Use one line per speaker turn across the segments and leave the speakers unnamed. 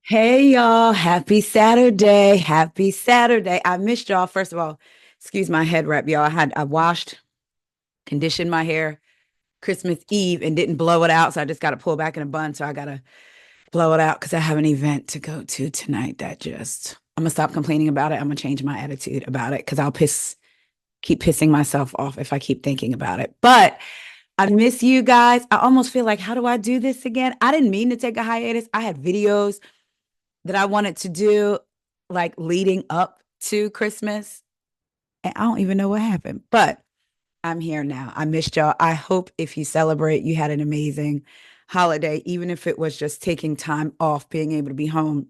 Hey y'all, happy Saturday. Happy Saturday. I missed y'all. First of all, excuse my head wrap, y'all. I washed, conditioned my hair Christmas Eve and didn't blow it out. So I just got to pull back in a bun. So I got to blow it out because I have an event to go to tonight that just, I'm going to stop complaining about it. I'm going to change my attitude about it because keep pissing myself off if I keep thinking about it. But I miss you guys. I almost feel like, how do I do this again? I didn't mean to take a hiatus. I had videos that I wanted to do like leading up to Christmas. And I don't even know what happened, but I'm here now. I missed y'all. I hope if you celebrate, you had an amazing holiday, even if it was just taking time off, being able to be home,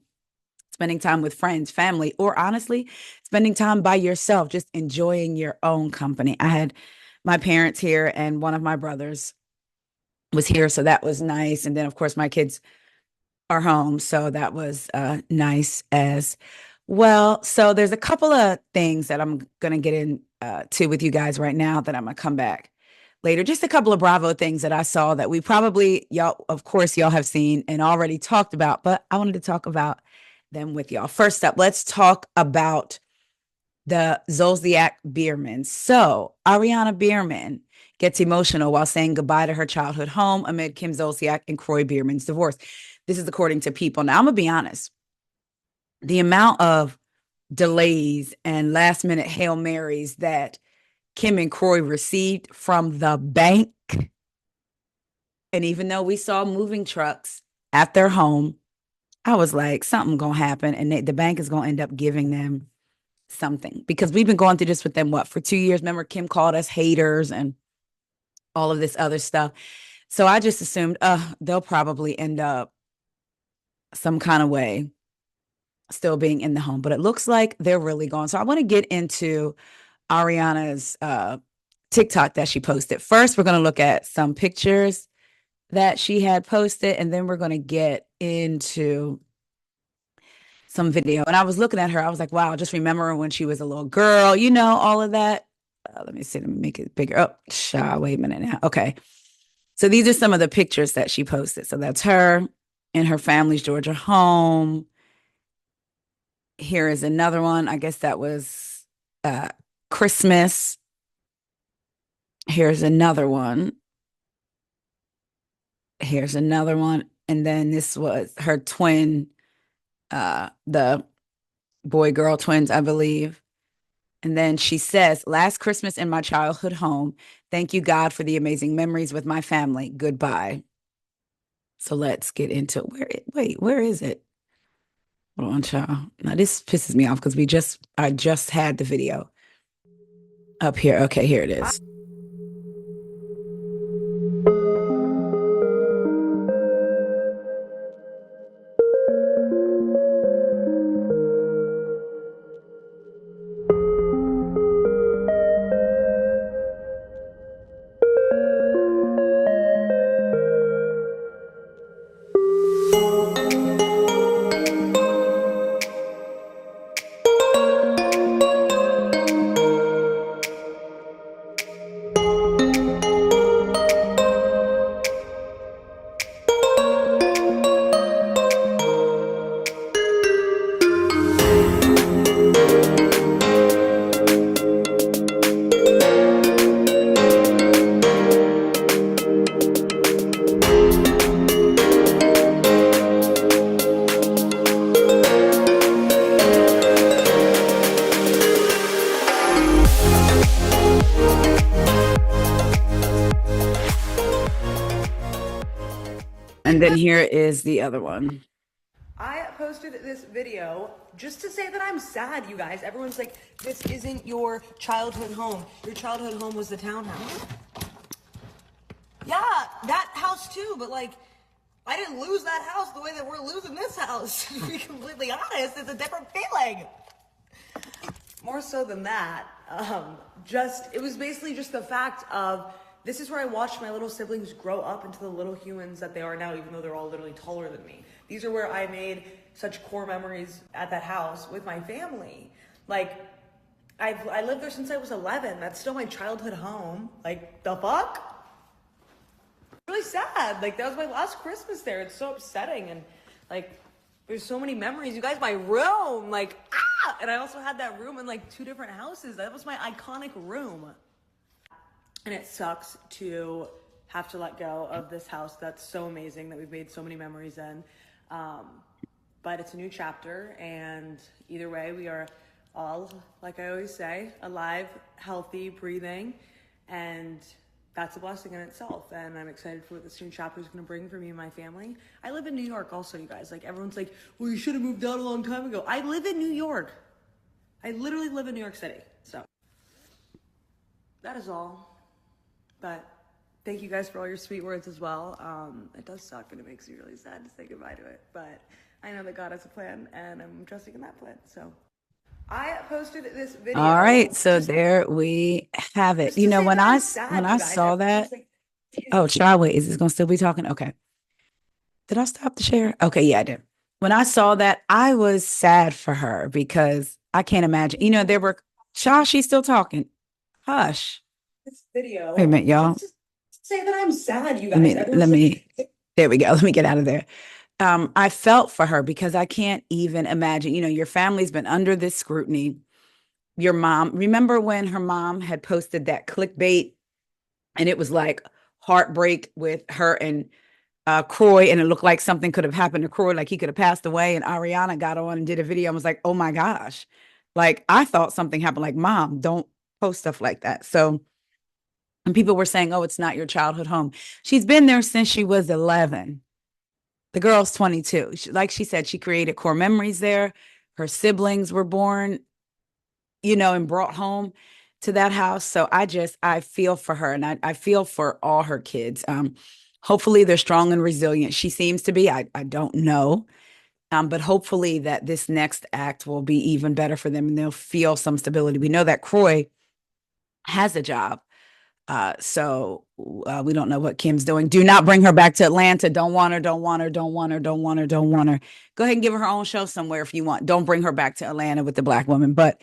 spending time with friends, family, or honestly, spending time by yourself, just enjoying your own company. I had my parents here and one of my brothers was here. So that was nice. And then, of course, my kids are home. So that was nice as well. So there's a couple of things that I'm going to get in to with you guys right now that I'm going to come back later. Just a couple of Bravo things that I saw that we probably, y'all, of course, y'all have seen and already talked about, but I wanted to talk about them with y'all. First up, let's talk about the Zolciak Biermann. So Ariana Biermann gets emotional while saying goodbye to her childhood home amid Kim Zolciak and Kroy Biermann's divorce. This is according to People. Now, I'm going to be honest. The amount of delays and last minute Hail Marys that Kim and Kroy received from the bank. And even though we saw moving trucks at their home, I was like, something going to happen. And the bank is going to end up giving them something because we've been going through this with them, what, for 2 years? Remember, Kim called us haters and all of this other stuff. So I just assumed, they'll probably end up some kind of way still being in the home, but it looks like they're really gone. So I want to get into Ariana's TikTok that she posted. First, we're going to look at some pictures that she had posted, and then we're going to get into some video. And I was looking at her, I was like, wow, just remember when she was a little girl, all of that. Let me see, let me make it bigger. Oh, wait a minute now. Okay. So these are some of the pictures that she posted. So that's her in her family's Georgia home. Here is another one. I guess that was Christmas. Here's another one. Here's another one. And then this was her twin, the boy girl twins, I believe. And then she says, last Christmas in my childhood home. Thank you, God, for the amazing memories with my family. Goodbye. So let's get into where is it? Hold on, child. Now this pisses me off because I just had the video up here. Okay, here it is. And then here is the other one.
I posted this video just to say that I'm sad, you guys. Everyone's like, this isn't your childhood home. Your childhood home was the townhouse. Yeah, that house too, but like, I didn't lose that house the way that we're losing this house. To be completely honest, it's a different feeling. More so than that, it was basically just the fact of, this is where I watched my little siblings grow up into the little humans that they are now, even though they're all literally taller than me. These are where I made such core memories at that house with my family. Like, I lived there since I was 11. That's still my childhood home. Like, the fuck? Really sad. Like, that was my last Christmas there. It's so upsetting. And like, There's so many memories. You guys, my room, like, ah! And I also had that room in like 2 different houses. That was my iconic room. And it sucks to have to let go of this house that's so amazing that we've made so many memories in. Um, but it's a new chapter, and either way, we are all, like I always say, alive, healthy, breathing, and that's a blessing in itself. And I'm excited for what this new chapter is going to bring for me and my family. I live in New York also, you guys. Like, everyone's like, well, you should have moved out a long time ago. I live in New York. I literally live in New York City. So that is all. But thank you guys for all your sweet words as well. It does suck and it makes me really sad to say goodbye to it. But I know that God has a plan, and I'm trusting in that plan. So I posted this video.
All right, so there we have it. You know, when I saw that, oh, child, wait, is this gonna still be talking? Okay. Did I stop the share? Okay, yeah, I did. When I saw that, I was sad for her because I can't imagine. You know, there were child, she's still talking. Hush.
This video.
Wait a minute, y'all.
Just say that I'm sad, you guys.
There we go. Let me get out of there. I felt for her because I can't even imagine, you know, your family's been under this scrutiny. Your mom, remember when her mom had posted that clickbait and it was like heartbreak with her and Croy, and it looked like something could have happened to Croy, like he could have passed away. And Ariana got on and did a video and was like, oh my gosh. Like I thought something happened, like, Mom, don't post stuff like that. So, and people were saying, oh, it's not your childhood home. She's been there since she was 11. The girl's 22. Like she said, she created core memories there. Her siblings were born, you know, and brought home to that house. So I feel for her, and I feel for all her kids. Hopefully they're strong and resilient. She seems to be. I don't know. But hopefully that this next act will be even better for them and they'll feel some stability. We know that Croy has a job. So we don't know what Kim's doing. Do not bring her back to Atlanta. Don't want her, don't want her, don't want her, don't want her, don't want her. Go ahead and give her her own show somewhere if you want. Don't bring her back to Atlanta with the Black woman. But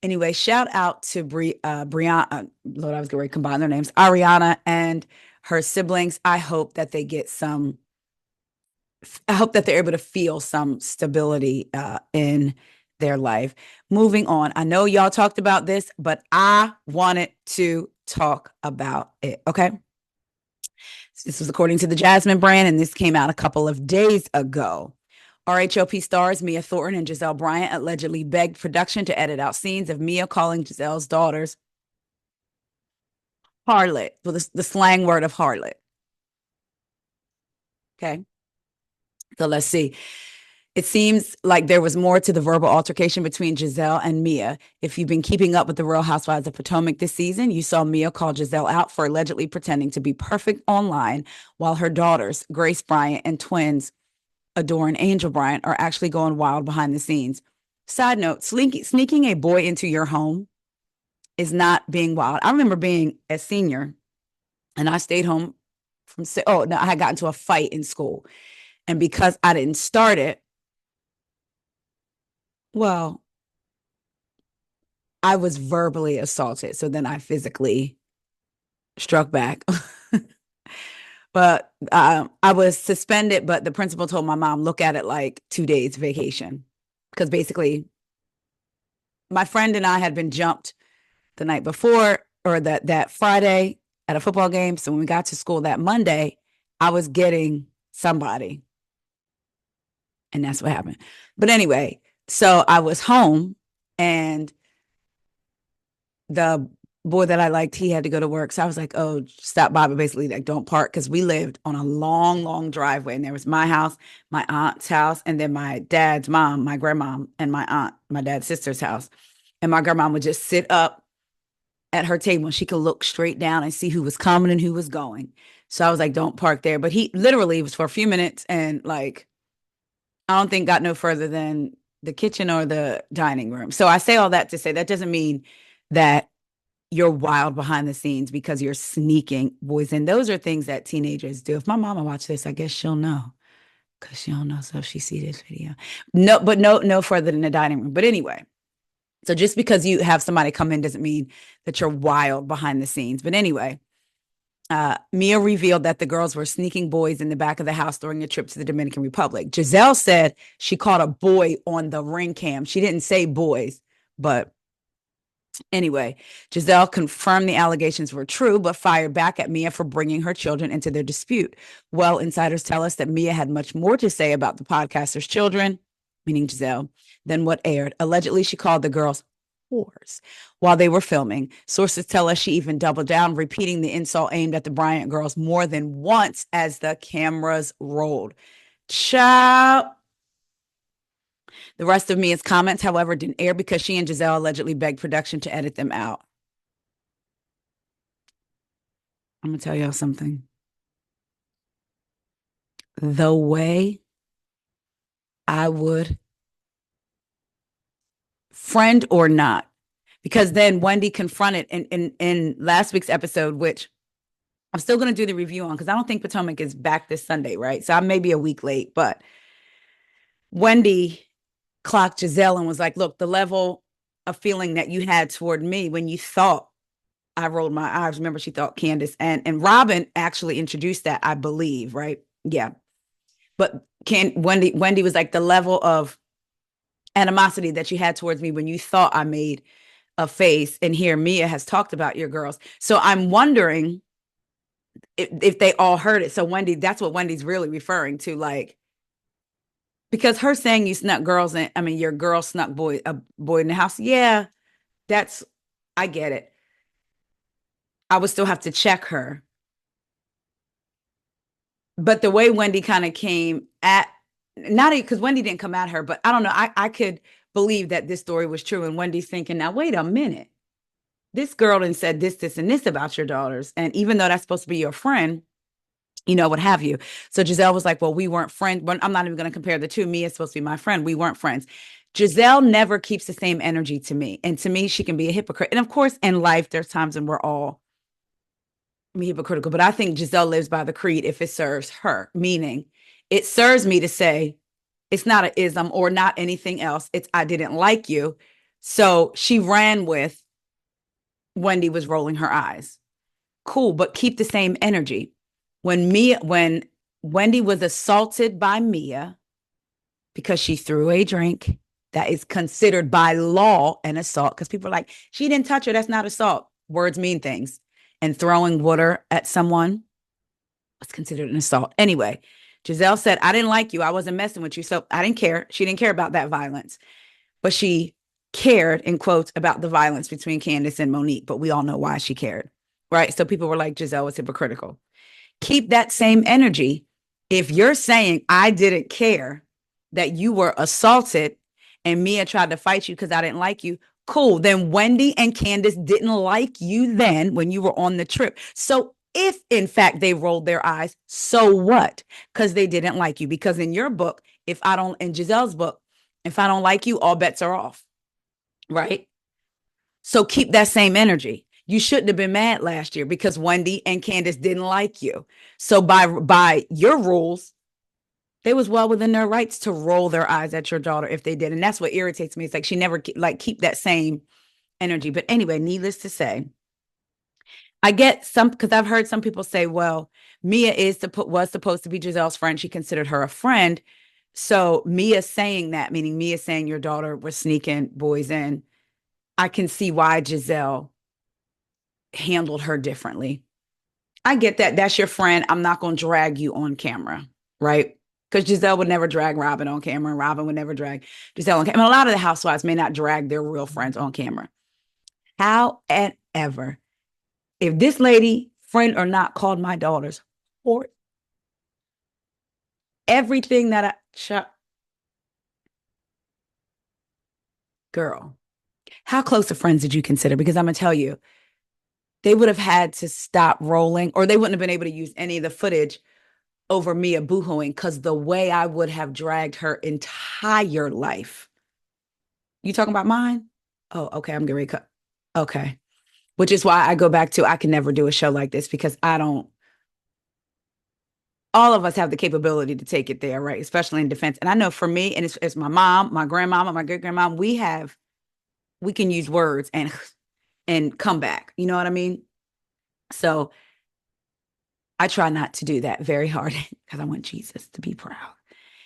anyway, shout out to Brianna. Lord, I was going to combine their names. Ariana and her siblings. I hope that they get some, I hope that they're able to feel some stability in their life. Moving on. I know y'all talked about this, but I wanted to talk about it. Okay. This was according to the Jasmine brand, and this came out a couple of days ago. RHOP stars Mia Thornton and Gizelle Bryant allegedly begged production to edit out scenes of Mia calling Giselle's daughters harlot, well, the slang word of harlot. Okay. So let's see. It seems like there was more to the verbal altercation between Gizelle and Mia. If you've been keeping up with the Real Housewives of Potomac this season, you saw Mia call Gizelle out for allegedly pretending to be perfect online while her daughters, Grace Bryant and twins, Adore and Angel Bryant, are actually going wild behind the scenes. Side note, sneaking a boy into your home is not being wild. I remember being a senior and I stayed home from, I had gotten into a fight in school. And because I didn't start it, well, I was verbally assaulted. So then I physically struck back. But I was suspended, but the principal told my mom, look at it like 2 days vacation. Because basically, my friend and I had been jumped the night before, or that Friday at a football game. So when we got to school that Monday, I was getting somebody. And that's what happened. But anyway, so I was home and the boy that I liked, he had to go to work. So I was like, oh, stop by, but basically like don't park, because we lived on a long, long driveway. And there was my house, my aunt's house, and then my dad's mom, my grandmom, and my aunt, my dad's sister's house. And my grandmom would just sit up at her table and she could look straight down and see who was coming and who was going. So I was like, don't park there. But he literally was for a few minutes and like, I don't think got no further than the kitchen or the dining room. So I say all that to say that doesn't mean that you're wild behind the scenes because you're sneaking boys in. Those are things that teenagers do. If my mama watch this, I guess she'll know, because she don't know. So if she see this video, no further than the dining room. But anyway, so just because you have somebody come in doesn't mean that you're wild behind the scenes. But anyway, Mia revealed that the girls were sneaking boys in the back of the house during a trip to the Dominican Republic. Gizelle said she caught a boy on the ring cam. She didn't say boys, but anyway, Gizelle confirmed the allegations were true, but fired back at Mia for bringing her children into their dispute. Well, insiders tell us that Mia had much more to say about the podcaster's children, meaning Gizelle, than what aired. Allegedly, she called the girls whores while they were filming. Sources tell us she even doubled down, repeating the insult aimed at the Bryant girls more than once as the cameras rolled. Ciao. The rest of Mia's comments, however, didn't air because she and Gizelle allegedly begged production to edit them out. I'm going to tell y'all something. The way I would, friend or not, because then Wendy confronted in last week's episode, which I'm still going to do the review on because I don't think Potomac is back this Sunday, right? So I may be a week late, but Wendy clocked Gizelle and was like, look, the level of feeling that you had toward me when you thought I rolled my eyes. Remember, she thought Candace and Robin actually introduced that, I believe, right? Yeah. But Wendy was like the level of animosity that you had towards me when you thought I made a face. And here Mia has talked about your girls. So I'm wondering if they all heard it. So Wendy, that's what Wendy's really referring to, like, because her saying you snuck girls in, I mean, your girl snuck a boy in the house. Yeah, that's, I get it. I would still have to check her. But the way Wendy kind of came at, not because Wendy didn't come at her, but I don't know. I could believe that this story was true. And Wendy's thinking, now, wait a minute. This girl done said this, and this about your daughters. And even though that's supposed to be your friend, you know, what have you. So Gizelle was like, well, we weren't friends. I'm not even going to compare the two. Mia's supposed to be my friend. We weren't friends. Gizelle never keeps the same energy to me. And to me, she can be a hypocrite. And of course, in life, there's times when we're all hypocritical. But I think Gizelle lives by the creed if it serves her, meaning it serves me to say it's not an ism or not anything else. It's I didn't like you. So she ran with Wendy was rolling her eyes. Cool, but keep the same energy. When Wendy was assaulted by Mia because she threw a drink, that is considered by law an assault, because people are like, she didn't touch her, that's not assault. Words mean things. And throwing water at someone was considered an assault. Anyway, Gizelle said, I didn't like you. I wasn't messing with you. So I didn't care. She didn't care about that violence. But she cared, in quotes, about the violence between Candace and Monique. But we all know why she cared, right? So people were like, Gizelle was hypocritical. Keep that same energy. If you're saying I didn't care that you were assaulted and Mia tried to fight you because I didn't like you, cool. Then Wendy and Candace didn't like you then when you were on the trip. So if in fact they rolled their eyes, so what? Because they didn't like you. Because in your book, in Gizelle's book, if I don't like you, all bets are off. Right? So keep that same energy. You shouldn't have been mad last year because Wendy and Candace didn't like you. So by your rules, they was well within their rights to roll their eyes at your daughter if they did. And that's what irritates me. It's like she never keep that same energy. But anyway, needless to say, I get some, because I've heard some people say, well, Mia was supposed to be Gizelle's friend. She considered her a friend. So Mia saying that, meaning Mia saying your daughter was sneaking boys in, I can see why Gizelle handled her differently. I get that. That's your friend. I'm not going to drag you on camera, right? Because Gizelle would never drag Robin on camera, and Robin would never drag Gizelle on camera. I mean, a lot of the housewives may not drag their real friends on camera. However, if this lady, friend or not, called my daughters or everything that girl, how close of friends did you consider? Because I'm going to tell you, they would have had to stop rolling, or they wouldn't have been able to use any of the footage over Mia boohooing, because the way I would have dragged her entire life. You talking about mine? Oh, okay. I'm getting ready to cut. Okay. Which is why I go back to I can never do a show like this, because I don't, all of us have the capability to take it there, right? Especially in defense. And I know for me, and it's my mom, my grandmama, my great grandmom, we can use words and come back. You know what I mean? So I try not to do that very hard because I want Jesus to be proud.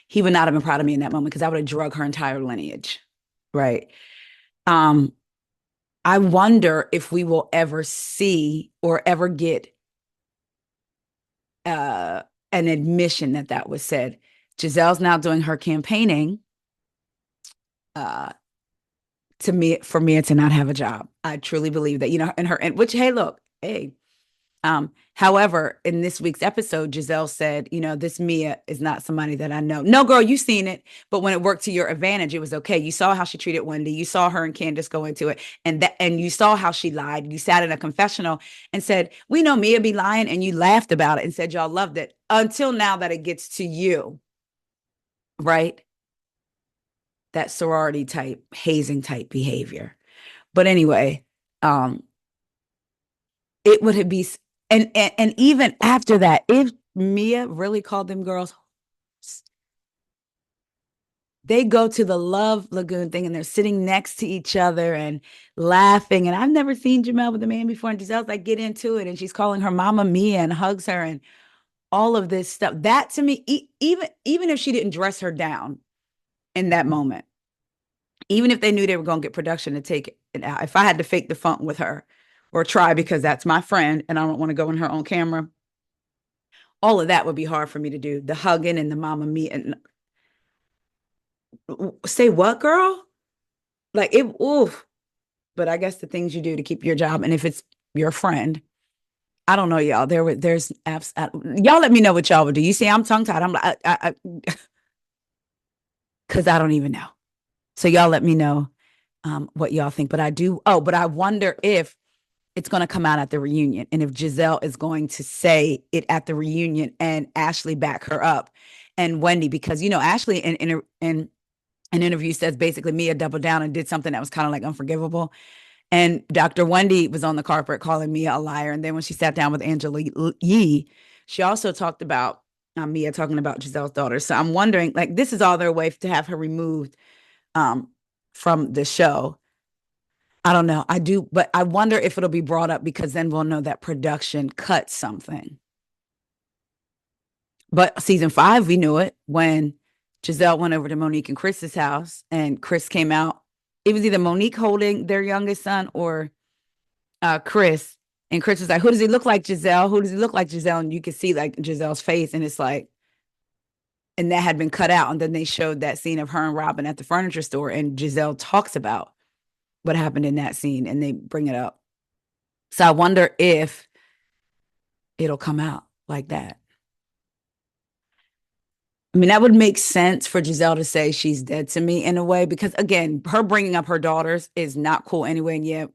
He would not have been proud of me in that moment because I would have drug her entire lineage, right? Um, I wonder if we will ever see or ever get an admission that that was said. Gizelle's now doing her campaigning to me for Mia to not have a job. I truly believe that, and her, and which, hey, look, hey. However, in this week's episode, Gizelle said, this Mia is not somebody that I know. No, girl, you've seen it, but when it worked to your advantage, it was okay. You saw how she treated Wendy. You saw her and Candace go into it, and you saw how she lied. You sat in a confessional and said, "We know Mia be lying," and you laughed about it and said y'all loved it until now that it gets to you, right? That sorority type, hazing type behavior. But anyway, it would be, and even after that, if Mia really called them girls, they go to the Love Lagoon thing and they're sitting next to each other and laughing. And I've never seen Jamel with a man before. And Gizelle's like, get into it. And she's calling her mama Mia and hugs her and all of this stuff. That to me, even if she didn't dress her down in that moment, even if they knew they were going to get production to take it out, if I had to fake the funk with her or try because that's my friend and I don't want to go in her own camera, all of that would be hard for me to do. The hugging and the mama Mia and say what, girl? Like it, oof. But I guess the things you do to keep your job, and if it's your friend, I don't know, y'all. There's apps. Y'all let me know what y'all would do. You see, I'm tongue tied. I'm like, because I don't even know. So y'all let me know what y'all think. But I do. Oh, but I wonder if it's going to come out at the reunion, and if Gizelle is going to say it at the reunion, and Ashley back her up, and Wendy, because Ashley in an interview says basically Mia doubled down and did something that was kind of like unforgivable. And Dr. Wendy was on the carpet calling Mia a liar. And then when she sat down with Angela Yee, she also talked about Mia talking about Gizelle's daughter. So I'm wondering, like, this is all their way to have her removed from the show. I don't know. I do, but I wonder if it'll be brought up because then we'll know that production cut something. But season 5, we knew it when Gizelle went over to Monique and Chris's house and Chris came out. It was either Monique holding their youngest son or Chris. And Chris was like, who does he look like, Gizelle? Who does he look like, Gizelle? And you could see like Gizelle's face. And it's like, and that had been cut out. And then they showed that scene of her and Robin at the furniture store. And Gizelle talks about what happened in that scene and they bring it up. So I wonder if it'll come out like that. I mean, that would make sense for Gizelle to say she's dead to me in a way, because again, her bringing up her daughters is not cool anyway. And yeah,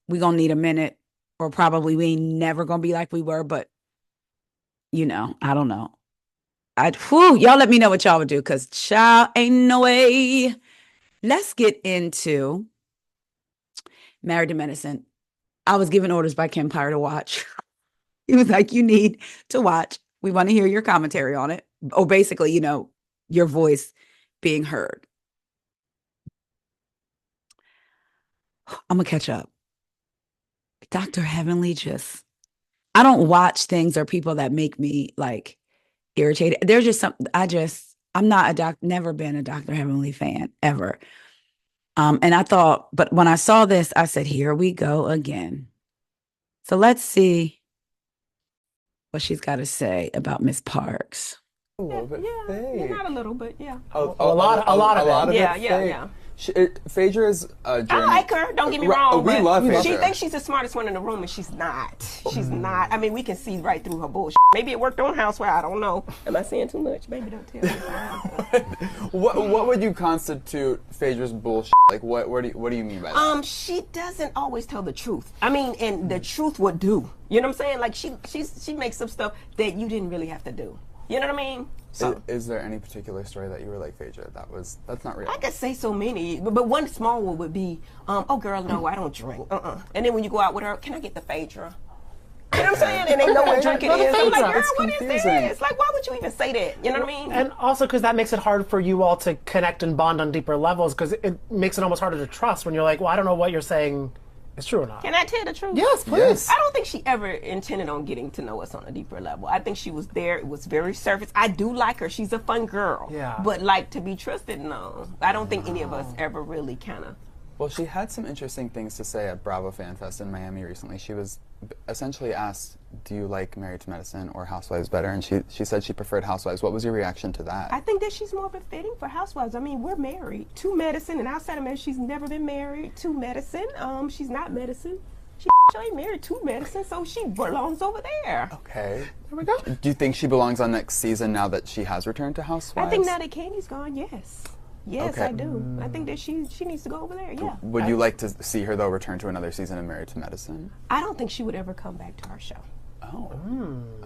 we're going to need a minute, or probably we ain't never going to be like we were, but I don't know. Y'all let me know what y'all would do, because child, ain't no way. Let's get into Married to Medicine. I was given orders by Kim Pyre to watch. He was like, you need to watch. We want to hear your commentary on it. Or basically, your voice being heard. I'm going to catch up. Dr. Heavenly I don't watch things or people that make me like irritated. There's just I'm not never been a Dr. Heavenly fan ever. And I thought, but when I saw this, I said, here we go again. So let's see what she's got to say about Miss Parks.
A little bit fake.
Not a little, but yeah.
A lot of it.
Yeah.
Phaedra is
I like her. Don't get me wrong.
We love Phaedra.
She thinks she's the smartest one in the room, and she's not. She's not. I mean, we can see right through her bullshit. Maybe it worked on Housewives. I don't know. Am I saying too much? Baby, don't tell me.
What would you constitute Phaedra's bullshit? Like, what do you mean by that?
She doesn't always tell the truth. I mean, and the truth would do. You know what I'm saying? Like, she makes some stuff that you didn't really have to do. You know what I mean? So,
is there any particular story that you were like, Phaedra, that's not real?
I could say so many, but one small one would be, oh girl, no, I don't drink. And then when you go out with her, can I get the Phaedra? You know what I'm saying? And they know what drink it is. I'm like, girl, what is this? Like, why would you even say that? You know what I mean?
And also because that makes it hard for you all to connect and bond on deeper levels, because it makes it almost harder to trust when you're like, well, I don't know what you're saying It's true or not?
Can I tell the truth?
Yes, please.
Yes.
I don't think she ever intended on getting to know us on a deeper level. I think she was there. It was very surface. I do like her. She's a fun girl.
Yeah.
But like to be trusted, no. I don't think any of us ever really kind of.
Well, she had some interesting things to say at Bravo Fan Fest in Miami recently. She was essentially asked, do you like Married to Medicine or Housewives better? And she said she preferred Housewives. What was your reaction to that?
I think that she's more befitting for Housewives. I mean, we're married to Medicine, and outside of Medicine, she's never been married to Medicine. She's not Medicine. She ain't married to Medicine, so she belongs over there.
Okay.
There we go.
Do you think she belongs on next season now that she has returned to Housewives?
I think now that Candy's gone, yes. Yes,
Okay.
I do. I think that she needs to go over there, yeah.
Would you like to see her, though, return to another season of Married to Medicine?
I don't think she would ever come back to our show.
Oh.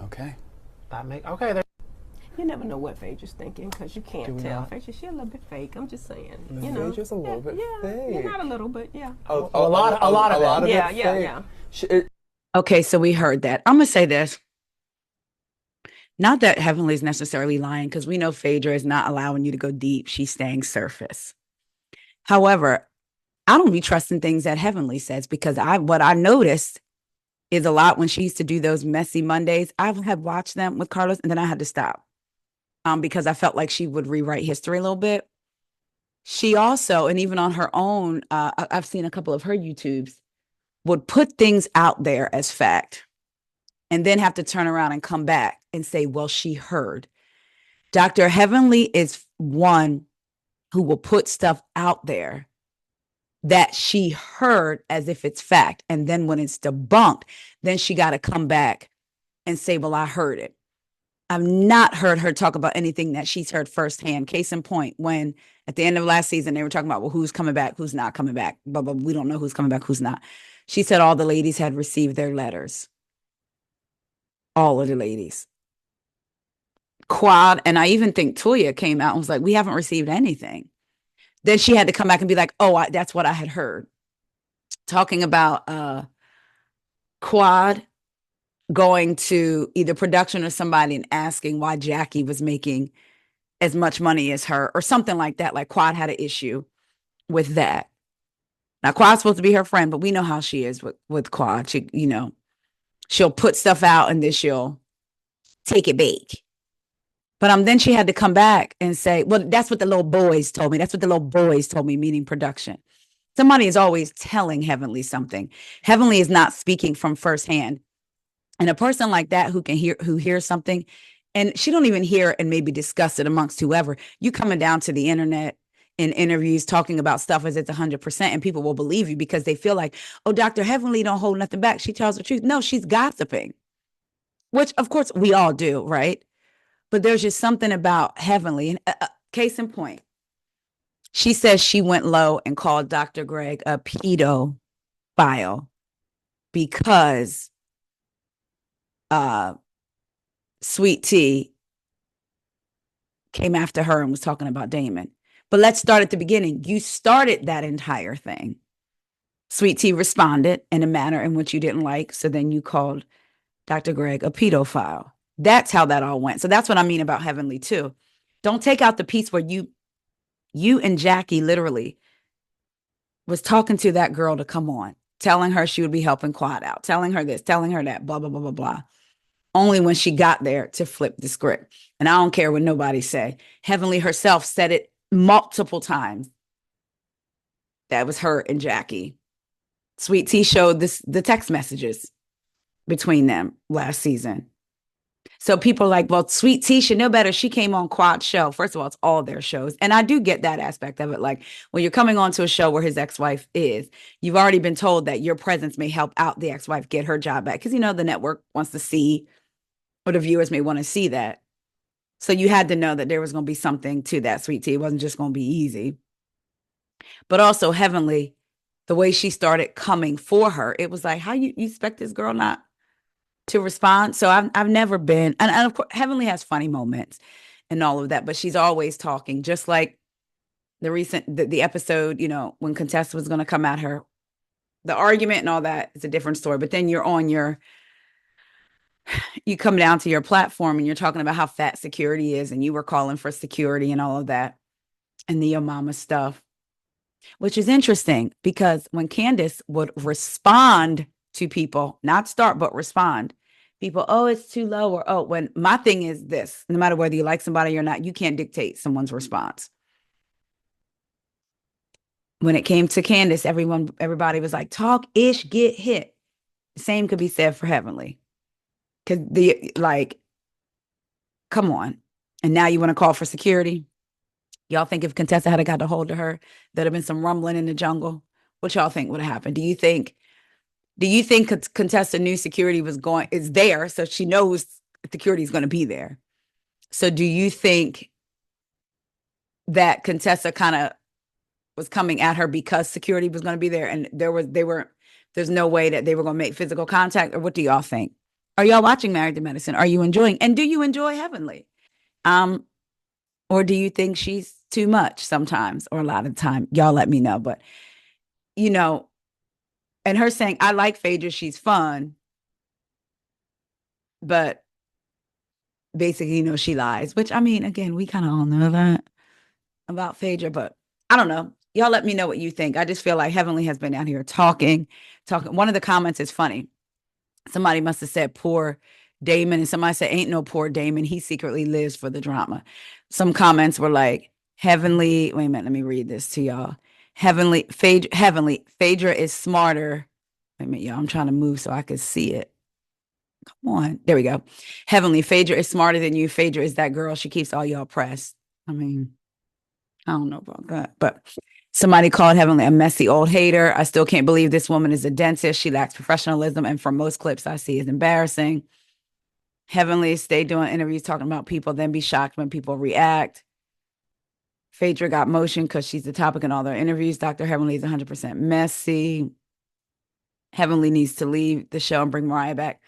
Okay.
Okay. There.
You never know what Phaedra's thinking because you can't
we
tell.
not?
Phaedra, she's a little bit fake. I'm just saying. You know,
Phaedra's a little bit
yeah,
fake.
not a little, but yeah.
A lot of it.
Yeah,
it
yeah,
fake.
yeah.
Okay, so we heard that. I'm gonna say this. Not that Heavenly's necessarily lying, because we know Phaedra is not allowing you to go deep. She's staying surface. However, I don't be trusting things that Heavenly says, because what I noticed is a lot when she used to do those messy Mondays. I have watched them with Carlos, and then I had to stop because I felt like she would rewrite history a little bit. She also, and even on her own, I've seen a couple of her YouTubes, would put things out there as fact and then have to turn around and come back and say, well, she heard. Dr. Heavenly is one who will put stuff out there that she heard as if it's fact. And then when it's debunked, then she got to come back and say, well, I heard it. I've not heard her talk about anything that she's heard firsthand. Case in point, when at the end of last season, they were talking about, well, who's coming back, who's not coming back, but we don't know who's coming back, who's not. She said all the ladies had received their letters. All of the ladies. Quad, and I even think Toya came out and was like, we haven't received anything. Then she had to come back and be like, oh, that's what I had heard. Talking about Quad going to either production or somebody and asking why Jackie was making as much money as her or something like that. Like Quad had an issue with that. Now, Quad's supposed to be her friend, but we know how she is with Quad. She, she'll put stuff out and then she'll take it back. But then she had to come back and say, well, that's what the little boys told me. That's what the little boys told me, meaning production. Somebody is always telling Heavenly something. Heavenly is not speaking from firsthand. And a person like that who hears something, and she don't even hear and maybe discuss it amongst whoever, you coming down to the internet in interviews talking about stuff as it's 100%, and people will believe you because they feel like, oh, Dr. Heavenly don't hold nothing back. She tells the truth. No, she's gossiping, which of course we all do, right? But there's just something about Heavenly. And case in point, she says she went low and called Dr. Greg a pedophile because Sweet Tea came after her and was talking about Damon. But let's start at the beginning. You started that entire thing. Sweet Tea responded in a manner in which you didn't like. So then you called Dr. Greg a pedophile. That's how that all went. So that's what I mean about Heavenly too. Don't take out the piece where you and Jackie literally was talking to that girl to come on, telling her she would be helping Quad out, telling her this, telling her that, blah, blah, blah, blah, blah. Only when she got there to flip the script. And I don't care what nobody say. Heavenly herself said it multiple times. That was her and Jackie. Sweet Tea showed the text messages between them last season. So people are like, well, Sweet Tea should know better. She came on Quad's show. First of all, it's all their shows. And I do get that aspect of it. Like, when you're coming on to a show where his ex-wife is, you've already been told that your presence may help out the ex-wife get her job back. Because, the network wants to see, or the viewers may want to see that. So you had to know that there was going to be something to that, Sweet Tea. It wasn't just going to be easy. But also Heavenly, the way she started coming for her, it was like, how you expect this girl not to respond? So I've never been, and of course, Heavenly has funny moments and all of that, but she's always talking, just like the episode, when Contessa was going to come at her, the argument and all that is a different story. But then you come down to your platform and you're talking about how fat security is, and you were calling for security and all of that, and the Your Mama stuff. which is interesting because when Candace would respond to people, not start, but respond, people, oh, it's too low. Or, oh, when my thing is this, no matter whether you like somebody or not, you can't dictate someone's response. When it came to Candace, everybody was like, talk ish, get hit. The same could be said for Heavenly. Cause come on. And now you want to call for security? Y'all think if Contessa had got a hold of her, there'd have been some rumbling in the jungle? What y'all think would have happened? Do you think Contessa knew security is there, so she knows security is going to be there? So do you think that Contessa kind of was coming at her because security was going to be there, and there's no way that they were going to make physical contact? Or what do y'all think? Are y'all watching Married to Medicine? Are you enjoying? And do you enjoy Heavenly? Or do you think she's too much sometimes, or a lot of the time? Y'all let me know. But, and her saying, I like Phaedra, she's fun. But basically, she lies, which, I mean, again, we kind of all know that about Phaedra, but I don't know. Y'all let me know what you think. I just feel like Heavenly has been out here talking. One of the comments is funny. Somebody must have said poor Damon, and somebody said ain't no poor Damon. He secretly lives for the drama. Some comments were like, Heavenly, wait a minute, let me read this to y'all. Heavenly, Phaedra is smarter. Wait a minute, y'all, I'm trying to move so I can see it. Come on, there we go. Heavenly, Phaedra is smarter than you. Phaedra is that girl. She keeps all y'all pressed. I mean, I don't know about that, but somebody called Heavenly a messy old hater. I still can't believe this woman is a dentist. She lacks professionalism, and from most clips I see is embarrassing. Heavenly stay doing interviews talking about people, then be shocked when people react. Phaedra got motion because she's the topic in all their interviews. Dr. Heavenly is 100% messy. Heavenly needs to leave the show and bring Mariah back.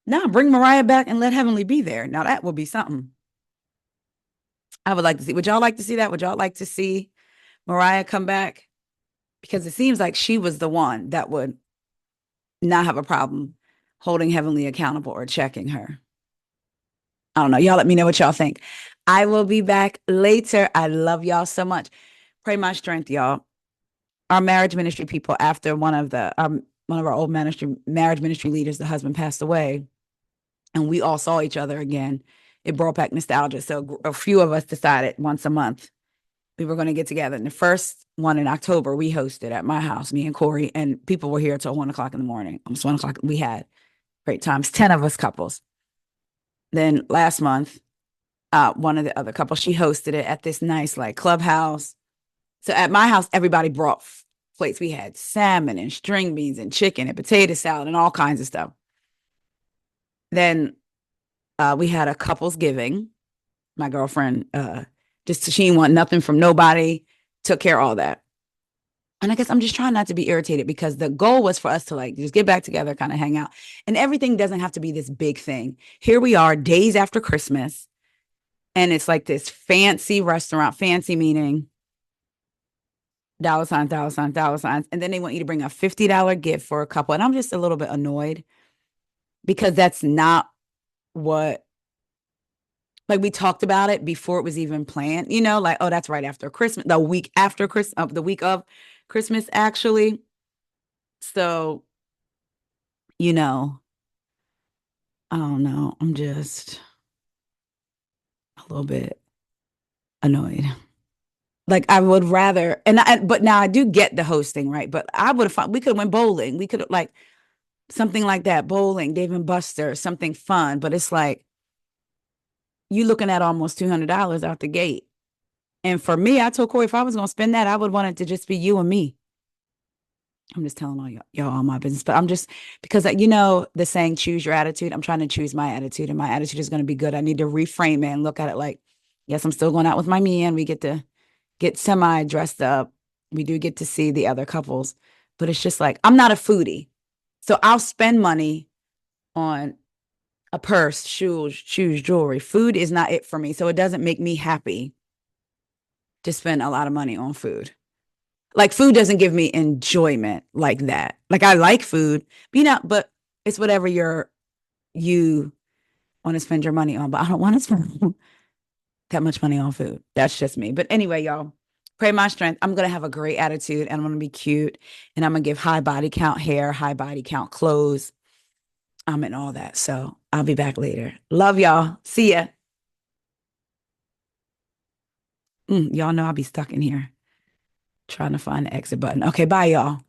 No, bring Mariah back and let Heavenly be there. Now that would be something. I would like to see. Would y'all like to see that? Would y'all like to see Mariah come back? Because it seems like she was the one that would not have a problem holding Heavenly accountable or checking her. I don't know. Y'all let me know what y'all think. I will be back later. I love y'all so much. Pray my strength, y'all. Our marriage ministry people, after one of our old marriage ministry leaders, the husband passed away, and we all saw each other again. It brought back nostalgia. So a few of us decided once a month we were going to get together. And the first one in October, we hosted at my house, me and Corey, and people were here till 1:00 in the morning. Almost 1:00. We had great times, 10 of us couples. Then last month, one of the other couples, she hosted it at this nice clubhouse. So at my house, everybody brought plates. We had salmon and string beans and chicken and potato salad and all kinds of stuff. Then we had a couples giving. My girlfriend, she didn't want nothing from nobody, took care of all that. And I guess I'm just trying not to be irritated, because the goal was for us to just get back together, kind of hang out. And everything doesn't have to be this big thing. Here we are, days after Christmas, and it's like this fancy restaurant, fancy meaning dollar signs, dollar signs, dollar signs. And then they want you to bring a $50 gift for a couple. And I'm just a little bit annoyed, because that's not what, we talked about it before it was even planned, oh, that's right after Christmas, the week after Christmas, the week of Christmas, actually. So, I don't know. I'm just a little bit annoyed. I would rather, but now I do get the hosting, right? But I would have, we could have went bowling. We could have something like that, bowling, Dave and Buster, something fun. But it's you looking at almost $200 out the gate. And for me, I told Corey, if I was going to spend that, I would want it to just be you and me. I'm just telling y'all all my business, but I'm just, because the saying, choose your attitude. I'm trying to choose my attitude, and my attitude is going to be good. I need to reframe it and look at it yes, I'm still going out with my man. We get to get semi dressed up. We do get to see the other couples, but it's just I'm not a foodie. So I'll spend money on a purse, shoes, jewelry. Food is not it for me. So it doesn't make me happy to spend a lot of money on food. Food doesn't give me enjoyment like that. I like food, but it's whatever you want to spend your money on. But I don't want to spend that much money on food. That's just me. But anyway, y'all, Pray my strength. I'm going to have a great attitude and I'm going to be cute and I'm going to give high body count hair, high body count clothes, and all that. So I'll be back later. Love y'all. See ya. Y'all know I'll be stuck in here trying to find the exit button. Okay, bye, y'all.